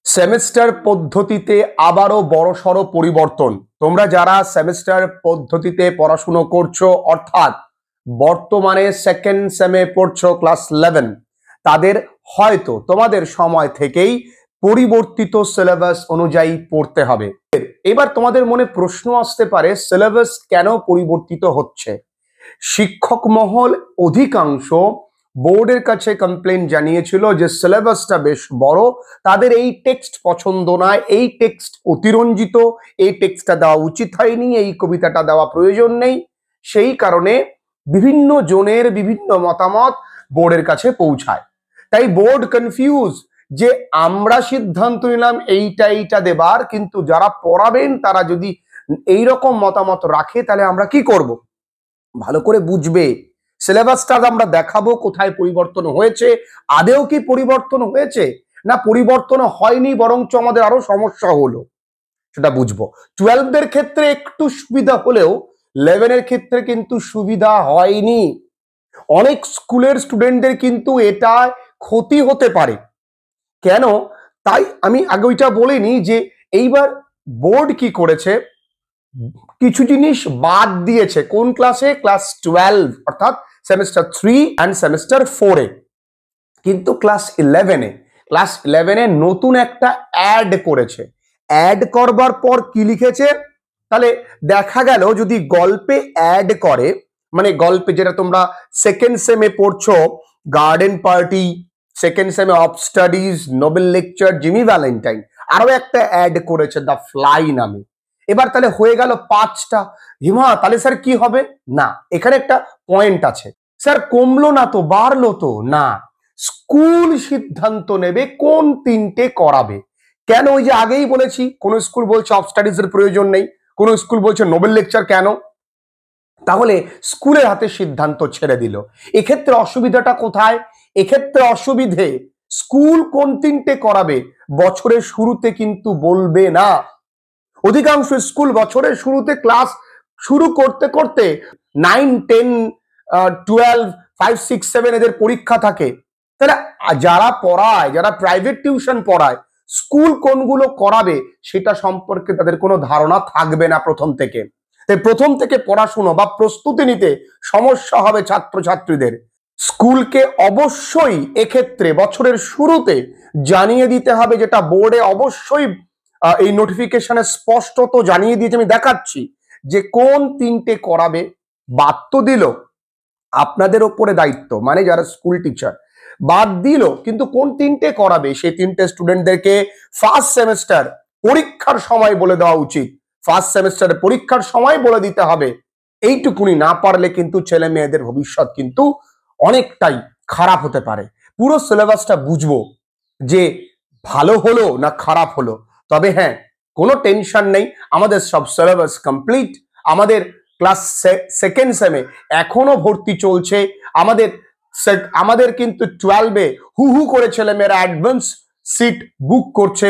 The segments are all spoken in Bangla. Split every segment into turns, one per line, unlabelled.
সেমিস্টার পদ্ধতিতে আবারও বড়সড় পরিবর্তন। তোমরা যারা সেমিস্টার পদ্ধতিতে পড়াশুনো করছো, অর্থাৎ বর্তমানে সেকেন্ড সেমে পড়ছো ক্লাস 11, তাদের হয়তো তোমাদের সময় থেকেই পরিবর্তিত সিলেবাস অনুযায়ী পড়তে হবে। এবার তোমাদের মনে প্রশ্ন আসতে পারে, সিলেবাস কেন পরিবর্তিত হচ্ছে? শিক্ষক মহল অধিকাংশ বোর্ডের কাছে কমপ্লেন জানিয়েছিল যে সিলেবাসটা বেশ বড়, তাদের এই টেক্সট পছন্দ নয়, এই টেক্সট অতিরঞ্জিত, এই টেক্সটটা দেওয়া উচিত হয়নি, এই কবিতাটা দেওয়া প্রয়োজন নেই। সেই কারণে বিভিন্ন জনের বিভিন্ন মতামত বোর্ডের কাছে পৌঁছায়। তাই বোর্ড কনফিউজ যে আমরা সিদ্ধান্ত নিলাম এইটা দেবার, কিন্তু যারা পড়াবেন তারা যদি এইরকম মতামত রাখে তাহলে আমরা কি করব? ভালো করে বুঝবে, সিলেবাসটা আমরা দেখাবো কোথায় পরিবর্তন হয়েছে, আদেও কি পরিবর্তন হয়েছে না পরিবর্তন হয়নি, বরঞ্চ আমাদের আরো সমস্যা হলো, সেটা বুঝবো। 12 এর ক্ষেত্রে একটু সুবিধা হলেও 11 এর ক্ষেত্রে কিন্তু সুবিধা হয়নি। অনেক স্কুলের স্টুডেন্টদের কিন্তু এটা ক্ষতি হতে পারে। কেন? তাই আমি আগে ওইটা বলিনি যে এইবার বোর্ড কি করেছে, কিছু জিনিস বাদ দিয়েছে। কোন ক্লাসে? ক্লাস 12, অর্থাৎ সেমিস্টার 3 অ্যান্ড সেমিস্টার 4 এ। কিন্তু ক্লাস 11 এ নতুন একটা অ্যাড করেছে। অ্যাড করবার পর কি লিখেছে? তাহলে দেখা গেল যদি গল্পে অ্যাড করে, মানে গল্পে যেটা তোমরা সেকেন্ড সেমে পড়ছো, গার্ডেন পার্টি, সেকেন্ড সেমে of studies, Nobel lecture, Jimmy Valentine, আরো একটা অ্যাড করেছে দ্য ফ্লাই নামে। এবার তাহলে হয়ে গেল 5টা। হিমা, তাহলে স্যার কি হবে? না, এখানে একটা পয়েন্ট আছে। স্যার কমলো না তো, বাড়লো তো না। স্কুল সিদ্ধান্ত নেবে কোন 3টে করাবে। কেন? ওই যে আগেই বলেছি, কোন স্কুল বলছে অফ স্টাডিজ এর প্রয়োজন নেই, কোন স্কুল বলছে নোবেল লেকচার। কেন? তাহলে স্কুলের হাতে সিদ্ধান্ত ছেড়ে দিল। এক্ষেত্রে অসুবিধাটা কোথায়? এক্ষেত্রে অসুবিধে স্কুল কোন 3টে করাবে বছরের শুরুতে কিন্তু বলবে না। অধিকাংশ স্কুল বছরের শুরুতে ক্লাস শুরু করতে করতে 9, 10, 12, 5, 6, 7 এদের পরীক্ষা থাকে। তাহলে যারা পড়ায়, যারা প্রাইভেট টিউশন পড়ায়, স্কুল কোনগুলো করাবে সেটা সম্পর্কে তাদের কোনো ধারণা থাকবে না প্রথম থেকে। তাই প্রথম থেকে পড়াশুনো বা প্রস্তুতি নিতে সমস্যা হবে ছাত্রছাত্রীদের। স্কুলকে অবশ্যই এক্ষেত্রে বছরের শুরুতে জানিয়ে দিতে হবে, যেটা বোর্ডে অবশ্যই এই নোটিফিকেশনে স্পষ্টত জানিয়ে দিয়েছে। আমি দেখাচ্ছি যে কোন 3টে করাবে। বাদ তো দিল, আপনাদের ওপরে দায়িত্ব, মানে যারা স্কুল টিচার, বাদ দিল, কিন্তু কোন 3টে করাবে সেই 3টে স্টুডেন্টদেরকে ফার্স্ট সেমিস্টার পরীক্ষার সময় বলে দেওয়া উচিত। ফার্স্ট সেমিস্টারে পরীক্ষার সময় বলে দিতে হবে। এইটুকুনি না পারলে কিন্তু ছেলে মেয়েদের ভবিষ্যৎ কিন্তু অনেকটাই খারাপ হতে পারে। পুরো সিলেবাসটা বুঝবো যে ভালো হলো না খারাপ হলো। তবে হ্যাঁ, কোনো টেনশন নেই, আমাদের সব সিলেবাস কমপ্লিট। আমাদের ক্লাস সেকেন্ড সেমে এখনো ভর্তি চলছে। আমাদের কিন্তু 12-এ হু হু করে ছেলেমেয়েরা অ্যাডভান্স সিট বুক করছে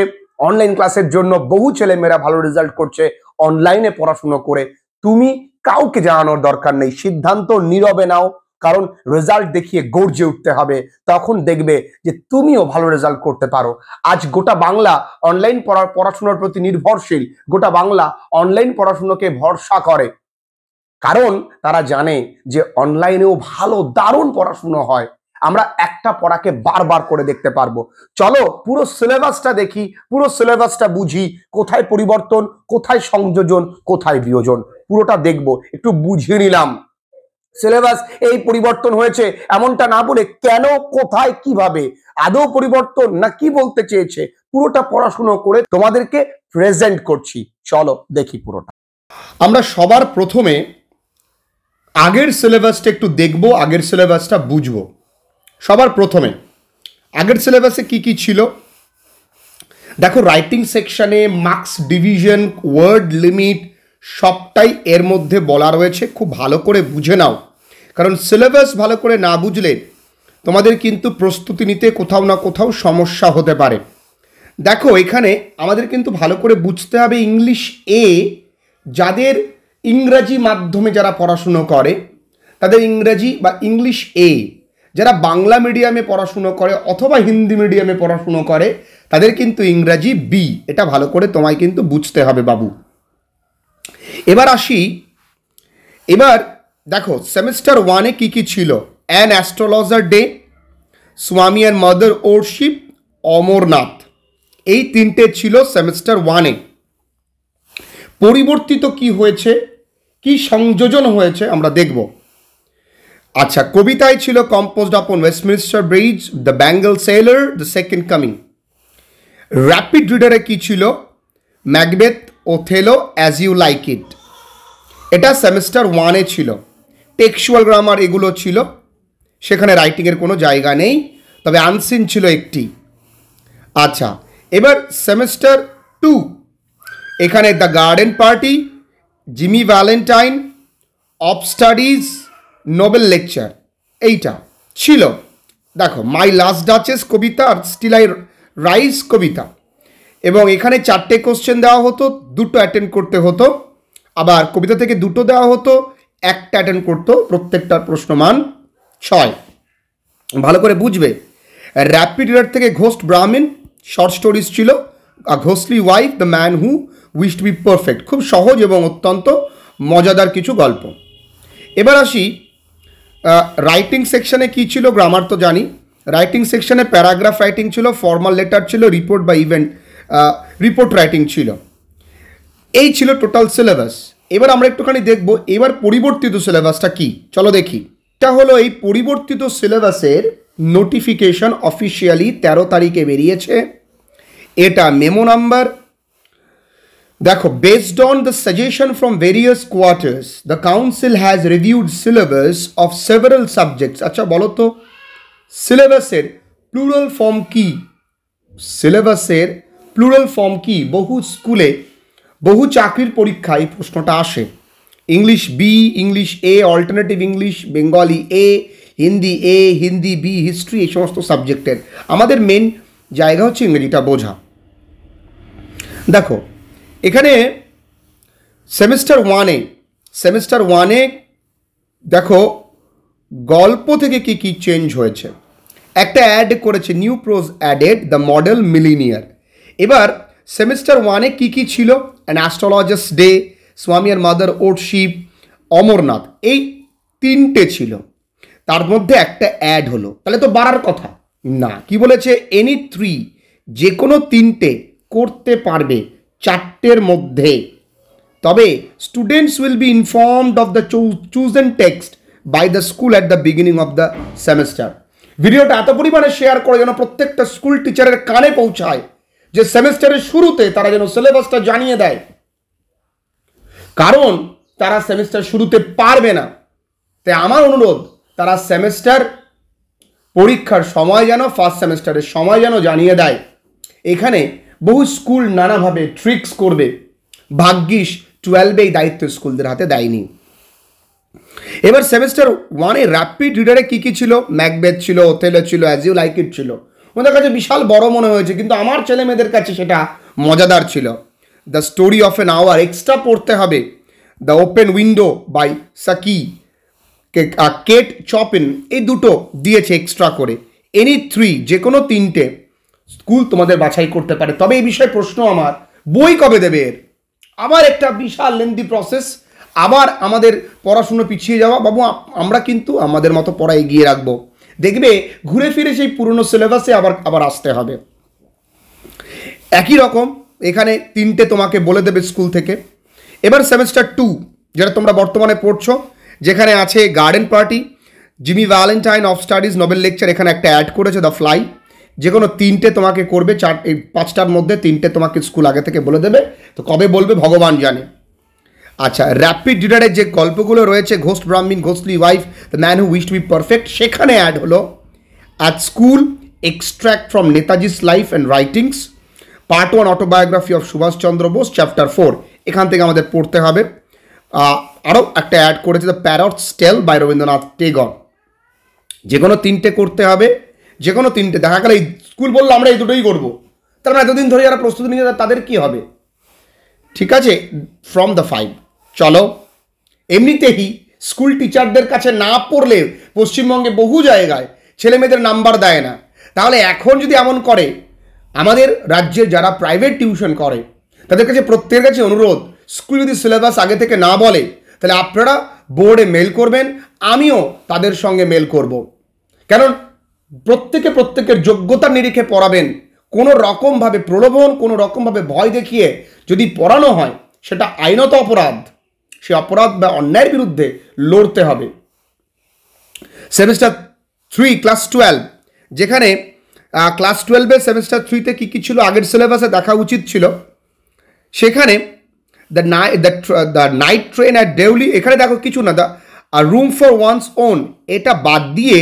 অনলাইন ক্লাসের জন্য। বহু ছেলেমেয়েরা ভালো রেজাল্ট করছে অনলাইনে পড়াশুনো করে। তুমি কাউকে জানানোর দরকার নেই, সিদ্ধান্ত নীরবে নাও, কারণ রেজাল্ট দেখিয়ে গর্জে উঠতে হবে। তখন দেখবে যে তুমিও ভালো রেজাল্ট করতে পারো। আজ গোটা বাংলা অনলাইন পড়াশোনার প্রতি নির্ভরশীল, গোটা বাংলা অনলাইন পড়াশোনাকে ভরসা করে, কারণ তারা জানে যে অনলাইনেও ভালো দারুণ পড়াশুনো হয়। আমরা একটা পড়াকে বারবার করে দেখতে পারবো। চলো পুরো সিলেবাসটা দেখি, পুরো সিলেবাসটা বুঝি, কোথায় পরিবর্তন, কোথায় সংযোজন, কোথায় বিয়োজন, পুরোটা দেখবো। একটু বুঝিয়ে নিলাম সিলেবাস এই পরিবর্তন হয়েছে এমনটা না বলে কেন, কোথায়, কিভাবে, আদৌ পরিবর্তন না কি বলতে চেয়েছে, পুরোটা পড়াশুনো করে তোমাদেরকে প্রেজেন্ট করছি। চলো দেখি পুরোটা। আমরা সবার প্রথমে আগের সিলেবাসটা একটু দেখব, আগের সিলেবাসটা বুঝবো। সবার প্রথমে আগের সিলেবাসে কি কি ছিল দেখো। রাইটিং সেকশনে মার্কস ডিভিশন, ওয়ার্ড লিমিট সবটাই এর মধ্যে বলা রয়েছে। খুব ভালো করে বুঝে নাও, কারণ সিলেবাস ভালো করে না বুঝলে তোমাদের কিন্তু প্রস্তুতি নিতে কোথাও না কোথাও সমস্যা হতে পারে। দেখো এখানে আমাদের কিন্তু ভালো করে বুঝতে হবে ইংলিশ এ, যাদের ইংরাজি মাধ্যমে যারা পড়াশুনো করে তাদের ইংরাজি বা ইংলিশ এ, যারা বাংলা মিডিয়ামে পড়াশুনো করে অথবা হিন্দি মিডিয়ামে পড়াশুনো করে তাদের কিন্তু ইংরাজি বি, এটা ভালো করে তোমায় কিন্তু বুঝতে হবে বাবু। এবার আসি, এবার দেখো সেমিস্টার ওয়ানে কি কি ছিল, অ্যান অ্যাস্ট্রোলজার ডে, স্বামী অ্যান্ড মাদার ওরশিপ, অমরনাথ, এই তিনটে ছিল সেমিস্টার ওয়ানে। পরিবর্তিত কি হয়েছে, কি সংযোজন হয়েছে আমরা দেখব। আচ্ছা, কবিতায় ছিল composed upon Westminster Bridge, the bangle sellers, the second coming. Rapid রিডারে কি ছিল, Macbeth, Othello, as you like it, এটা সেমিস্টার ওয়ানে ছিল। টেক্সচুয়াল গ্রামার এগুলো ছিল, সেখানে রাইটিংয়ের কোনো জায়গা নেই, তবে আনসিন ছিল একটি। আচ্ছা, এবার সেমিস্টার টু, এখানে the garden party, Jimmy Valentine, of studies, Nobel lecture, এইটা ছিল। দেখো মাই লাস্ট ডাচেস কবিতা আর স্টিল আই রাইজ কবিতা, এবং এখানে 4টে কোশ্চেন দেওয়া হতো, 2টো অ্যাটেন্ড করতে হতো, আবার কবিতা থেকে 2টো দেওয়া হতো, 1টা অ্যাটেন্ড করতো, প্রত্যেকটার প্রশ্নমান 6। ভালো করে বুঝবে। র্যাপিড রিডার থেকে ঘোস্ট ব্রাহ্মণ, শর্ট স্টোরিজ ছিল, a ghostly wife, the man who wish to be perfect, খুব সহজ এবং অত্যন্ত মজাদার কিছু গল্প। এবার আসি রাইটিং সেকশনে কি ছিল, গ্রামার তো জানি। রাইটিং সেকশনে প্যারাগ্রাফ রাইটিং ছিল, ফর্মাল লেটার ছিল, রিপোর্ট বা ইভেন্ট রিপোর্ট রাইটিং ছিল। এই ছিল টোটাল সিলেবাস। এবার আমরা একটুখানি দেখব এবার পরিবর্তিত সিলেবাসটা কি, চলো দেখি। এটা হলো এই পরিবর্তিত সিলেবাসের নোটিফিকেশন, অফিসিয়ালি 13 তারিখে বেরিয়েছে। এটা মেমো নাম্বার। দেখো, based on the suggestion from various quarters the council has reviewed syllabus of several subjects. আচ্ছা বলো তো, সিলেবাসের প্লুরাল ফর্ম কি? সিলেবাসের প্লুরাল ফর্ম কি? বহু স্কুলে, বহু চাকরির পরীক্ষায় প্রশ্নটা আসে। ইংলিশ বি, ইংলিশ এ, অল্টারনেটিভ ইংলিশ, বেঙ্গলি এ, হিন্দি এ, হিন্দি বি, হিস্ট্রি, এই সমস্ত সাবজেক্টের আমাদের মেন জায়গা হচ্ছে ইংরেজিটা বোঝা। দেখো এখানে সেমিস্টার ওয়ানে দেখো গল্প থেকে কি কি চেঞ্জ হয়েছে। একটা অ্যাড করেছে, new pros added, the model millionaire. এবার সেমিস্টার ওয়ানে কি কি ছিল, অ্যান অ্যাস্ট্রোলজার্স ডে, স্বামী অ্যান্ড মাদার ওরশিপ, অমরনাথ, এই 3টে ছিল। তার মধ্যে একটা অ্যাড হলো, তাহলে তো বাড়ার কথা না। কি বলেছে, এনি 3, যে কোনো 3টে করতে পারবে 4টের মধ্যে। তবে students will be informed of the chosen text by the school at the beginning of the semester. ভিডিওটা এত পরিমাণে শেয়ার করে যেন প্রত্যেকটা স্কুল টিচারের কানে পৌঁছায়, যে সেমিস্টারের শুরুতে তারা যেন সিলেবাসটা জানিয়ে দেয়, কারণ তারা সেমিস্টার শুরুতে পারবে না। তাই আমার অনুরোধ, তারা সেমিস্টার পরীক্ষার সময় যেন, ফার্স্ট সেমিস্টারের সময় যেন জানিয়ে দেয়। এখানে বহু স্কুল নানাভাবে ট্রিক্স করবে, ভাগ্যিস 12 এই দায়িত্ব স্কুলদের হাতে দেয়নি। এবার সেমিস্টার ওয়ানে র্যাপিড রিডারে কি কি ছিল, ম্যাকবেথ ছিল, ওথেলো ছিল, অ্যাজ ইউ লাইক ইট ছিল। ওদের কাছে বিশাল বড় মনে হয়েছে, কিন্তু আমার ছেলে মেয়েদের কাছে সেটা মজাদার ছিল। The story of an hour extra পড়তে হবে, the open window by Saki, Kate Chopin, এই 2টো দিয়েছে এক্সট্রা করে। এনি 3, যে কোনো 3টে স্কুল তোমাদের বাছাই করতে পারে। তবে এই বিষয়ে প্রশ্ন আমার, বই কবে দেবে এর? আবার একটা বিশাল লেন্দি প্রসেস, আবার আমাদের পড়াশুনো পিছিয়ে যাওয়া। বাবু আমরা কিন্তু আমাদের মতো পড়া এগিয়ে রাখবো, দেখবে ঘুরে ফিরে সেই পুরনো সিলেবাসে আবার আসতে হবে। একই রকম এখানে 3টে তোমাকে বলে দেবে স্কুল থেকে। এবার সেমিস্টার 2, যেটা তোমরা বর্তমানে পড়ছো, যেখানে আছে garden party, Jimmy Valentine, of studies, Nobel lecture, এখানে একটা অ্যাড করেছে দ্য ফ্লাই। যে কোনো 3টে তোমাকে করবে, 5টার মধ্যে 3টে তোমাকে স্কুল আগে থেকে বলে দেবে, তো কবে বলবে ভগবান জানে। আচ্ছা, র্যাপিড রিডারের যে গল্পগুলো রয়েছে, ghost Brahman, ghostly wife, the man who wish to be perfect, সেখানে অ্যাড হলো at school, extract from Netaji's life and writings, part 1 autobiography of Subhas Chandra Bose, chapter 4, এখান থেকে আমাদের পড়তে হবে। আরও একটা অ্যাড করেছে the parrots tale by Rabindranath Tagore. যে কোনো 3টে করতে হবে, যে কোনো 3টে। দেখা গেল এই স্কুল বললো আমরা এই দুটোই করবো, তার মানে এতদিন ধরে যারা প্রস্তুতি নিয়ে তাদের কি হবে? ঠিক আছে, ফ্রম দ্য 5। চলো, এমনিতেই স্কুল টিচারদের কাছে না পড়লে পশ্চিমবঙ্গে বহু জায়গায় ছেলে মেয়েদের নাম্বার দেয় না। তাহলে এখন যদি এমন করে, আমাদের রাজ্যে যারা প্রাইভেট টিউশন করে তাদের কাছে প্রত্যেকের কাছে অনুরোধ, স্কুল যদি সিলেবাস আগে থেকে না বলে তাহলে আপনারা বোর্ডে মেল করবেন, আমিও তাদের সঙ্গে মেল করব। কারণ প্রত্যেকের যোগ্যতার নিরিখে পড়াবেন। কোনো রকমভাবে প্রলোভন, কোনো রকমভাবে ভয় দেখিয়ে যদি পড়ানো হয় সেটা আইনত অপরাধ। সে অপরাধ বা অন্যায়ের বিরুদ্ধে লড়তে হবে। সেমিস্টার 3 ক্লাস 12, যেখানে ক্লাস 12-এর সেমিস্টার 3-তে কী কী ছিল আগের সিলেবাসে দেখা উচিত ছিল, সেখানে the night train at Deoli, এখানে দেখো কিছু না, the room for one's own এটা বাদ দিয়ে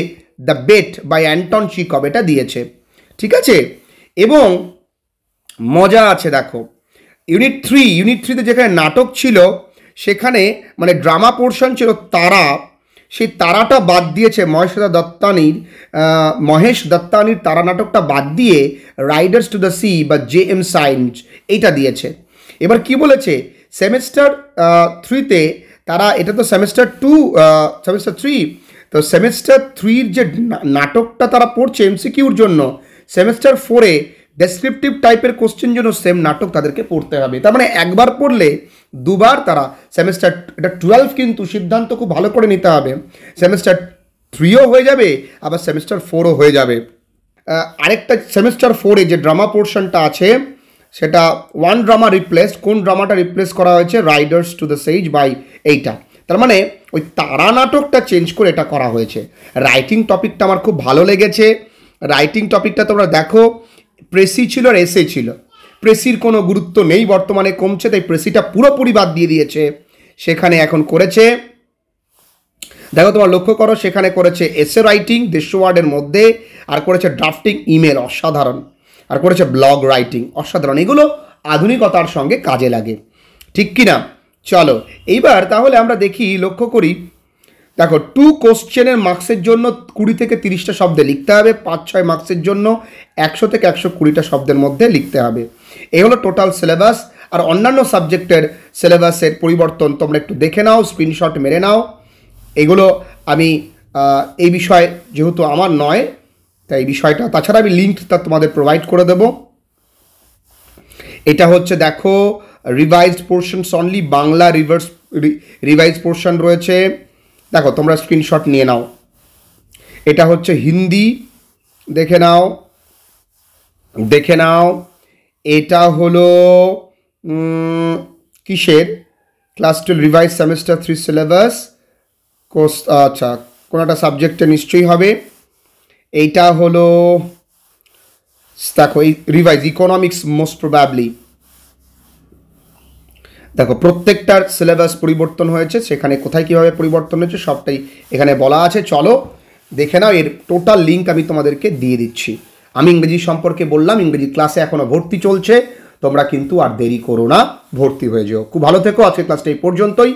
the bet by Anton Chekhov এটা দিয়েছে, ঠিক আছে। এবং মজা আছে দেখো, ইউনিট 3তে যেখানে নাটক ছিল সেখানে মানে ড্রামা পোর্শন ছিল তারা, সেই তারাটা বাদ দিয়েছে মহেশ দত্তানির তারা নাটকটা বাদ দিয়ে রাইডার্স টু দ্য সি বা জে.এম. সাইন্স এইটা দিয়েছে। এবার কি বলেছে, সেমিস্টার 3-তে তারা, এটা তো সেমিস্টার 3, তো সেমিস্টার 3-র যে নাটকটা তারা পড়ছে এমসিকিউর জন্য, সেমিস্টার 4-এ ডেসক্রিপটিভ টাইপের কোশ্চেন জন্য সেম নাটক তাদেরকে পড়তে হবে। তার মানে একবার পড়লে দুবার তারা সেমিস্টার, এটা 12 কিন্তু সিদ্ধান্ত খুব ভালো করে নিতে হবে, সেমিস্টার 3ও হয়ে যাবে আবার সেমিস্টার 4ও হয়ে যাবে। আরেকটা সেমিস্টার 4-এ যে ড্রামা পোর্শনটা আছে সেটা ওয়ান ড্রামা রিপ্লেস, কোন ড্রামাটা রিপ্লেস করা হয়েছে, riders to the sea by এইটা। তার মানে ওই তারা নাটকটা চেঞ্জ করে এটা করা হয়েছে। রাইটিং টপিকটা আমার খুব ভালো লেগেছে। রাইটিং টপিকটা তোমরা দেখো, প্রেসি ছিল আর এসে ছিল। প্রেসির কোনো গুরুত্ব নেই, বর্তমানে কমছে, তাই প্রেসিটা পুরোপুরি বাদ দিয়ে দিয়েছে, সেখানে এখন করেছে, দেখো তোমার লক্ষ্য করো, সেখানে করেছে এসে রাইটিং 150 ওয়ার্ডের মধ্যে, আর করেছে ড্রাফটিং ইমেল, অসাধারণ, আর করেছে ব্লগ রাইটিং, অসাধারণ। এগুলো আধুনিকতার সঙ্গে কাজে লাগে, ঠিক কি না? চলো এইবার তাহলে আমরা দেখি, লক্ষ্য করি, দেখো 2 কোশ্চেনের মার্কসের জন্য 20 থেকে 30টা শব্দে লিখতে হবে, 5-6 মার্কসের জন্য 100 থেকে 120টা শব্দের মধ্যে লিখতে হবে। এই হলো টোটাল সিলেবাস। আর অন্যান্য সাবজেক্টের সিলেবাসের পরিবর্তন তোমরা একটু দেখে নাও, স্ক্রিনশট মেরে নাও। এগুলো আমি এই বিষয় যেহেতু আমার নয়, তাই এই বিষয়টা, তাছাড়া আমি লিঙ্কটা তোমাদের প্রোভাইড করে দেব। এটা হচ্ছে দেখো revised portions only, Bangla revise portion রয়েছে, দেখো তোমরা স্ক্রিনশট নিয়ে নাও। এটা হচ্ছে হিন্দি, দেখে নাও। এটা হলো কিসের, class 12 revise semester 3 syllabus course, আচ্ছা কোনো একটা সাবজেক্টে নিশ্চয়ই হবে। এইটা হলো দেখো এই রিভাইজ ইকোনমিক্স মোস্ট প্রবাবলি। দেখো প্রত্যেকটার সিলেবাস পরিবর্তন হয়েছে, সেখানে কোথায় কীভাবে পরিবর্তন হয়েছে সবটাই এখানে বলা আছে। চলো দেখে নাও, এর টোটাল লিঙ্ক আমি তোমাদেরকে দিয়ে দিচ্ছি। আমি ইংরেজি সম্পর্কে বললাম, ইংরেজি ক্লাসে এখনও ভর্তি চলছে, তোমরা কিন্তু আর দেরি করো না, ভর্তি হয়ে যেও। খুব ভালো থেকো, আজকে ক্লাসটা এই পর্যন্তই।